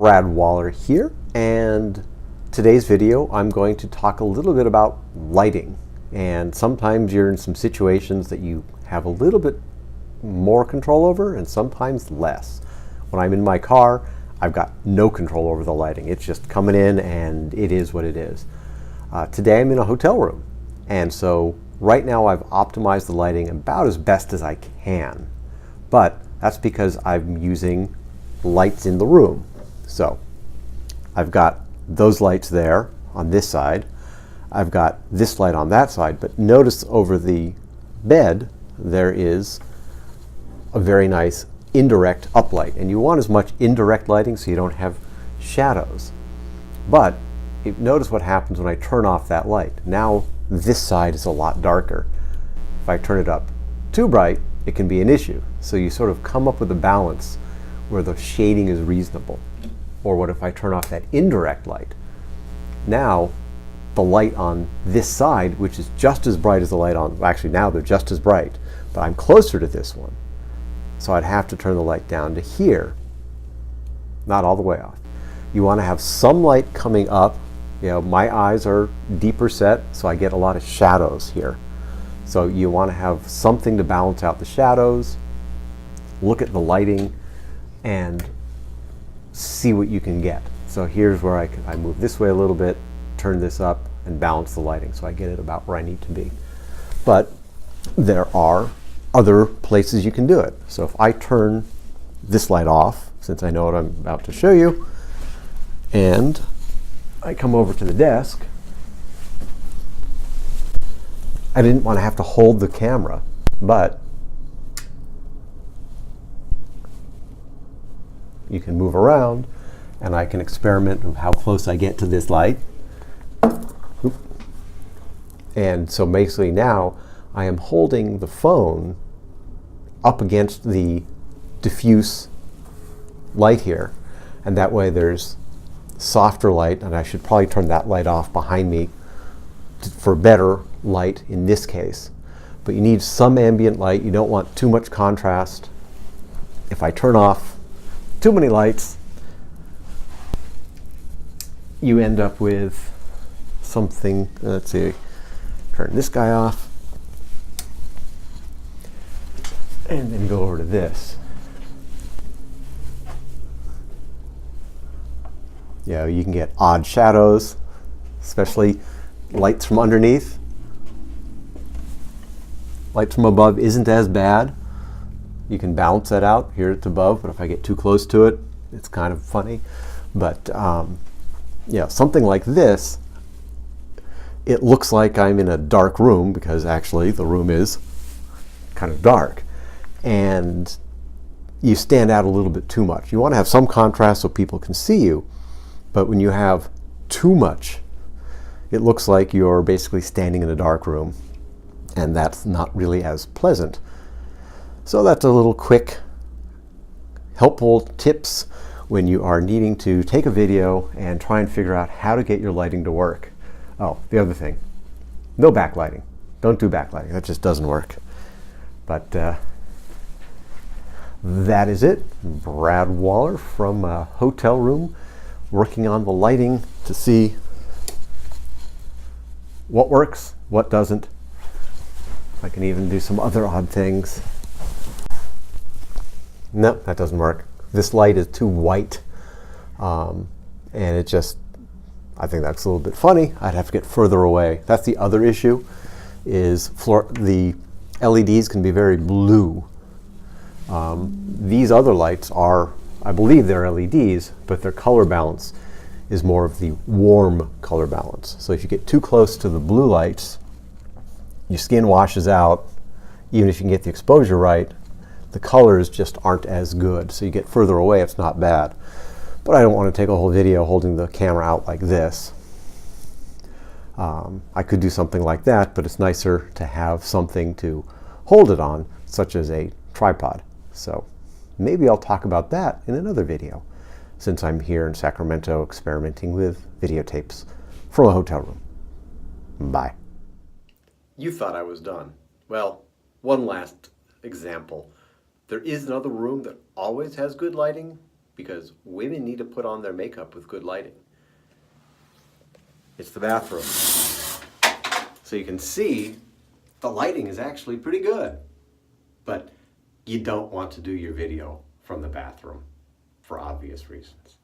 Brad Waller here, and today's video I'm going to talk a little bit about lighting. And sometimes you're in some situations that you have a little bit more control over and sometimes less. When I'm in my car, I've got no control over the lighting. It's just coming in and it is what it is. Today I'm in a hotel room, and so right now I've optimized the lighting about as best as I can. But that's because I'm using lights in the room. So I've got those lights there on this side. I've got this light on that side, but notice over the bed there is a very nice indirect uplight, and you want as much indirect lighting so you don't have shadows. But notice what happens when I turn off that light. Now this side is a lot darker. If I turn it up too bright, it can be an issue. So you sort of come up with a balance where the shading is reasonable. Or what if I turn off that indirect light? Now the light on this side, which is just as bright as the light on, actually now they're just as bright, but I'm closer to this one. So I'd have to turn the light down to here, not all the way off. You want to have some light coming up. You know, my eyes are deeper set, so I get a lot of shadows here. So you want to have something to balance out the shadows, look at the lighting, and see what you can get. So here's where I move this way a little bit, turn this up, and balance the lighting so I get it about where I need to be. But there are other places you can do it. So if I turn this light off, since I know what I'm about to show you, and I come over to the desk, I didn't want to have to hold the camera, but you can move around and I can experiment with how close I get to this light. Oop. And so basically now I am holding the phone up against the diffuse light here, and that way there's softer light, and I should probably turn that light off behind me for better light in this case. But you need some ambient light. You don't want too much contrast. If I turn off too many lights, you end up with something. Let's see, turn this guy off and then go over to this. You know, you can get odd shadows, especially lights from underneath. Lights from above isn't as bad. You can balance that out. Here it's above, but if I get too close to it, it's kind of funny. But yeah, something like this, it looks like I'm in a dark room because actually the room is kind of dark. And you stand out a little bit too much. You want to have some contrast so people can see you, but when you have too much, it looks like you're basically standing in a dark room, and that's not really as pleasant. So that's a little quick, helpful tips when you are needing to take a video and try and figure out how to get your lighting to work. Oh, the other thing, no backlighting. Don't do backlighting. That just doesn't work. But that is it. Brad Waller from a hotel room, working on the lighting to see what works, what doesn't. I can even do some other odd things. No, that doesn't work. This light is too white, and it just, I think that's a little bit funny. I'd have to get further away. That's the other issue, is the LEDs can be very blue. These other lights are, I believe they're LEDs, but their color balance is more of the warm color balance. So if you get too close to the blue lights, your skin washes out. Even if you can get the exposure right, the colors just aren't as good. So you get further away, it's not bad. But I don't want to take a whole video holding the camera out like this. I could do something like that, but it's nicer to have something to hold it on, such as a tripod. So maybe I'll talk about that in another video, since I'm here in Sacramento experimenting with videotapes from a hotel room. Bye. You thought I was done. Well, one last example. There is another room that always has good lighting, because women need to put on their makeup with good lighting. It's the bathroom. So you can see the lighting is actually pretty good, but you don't want to do your video from the bathroom for obvious reasons.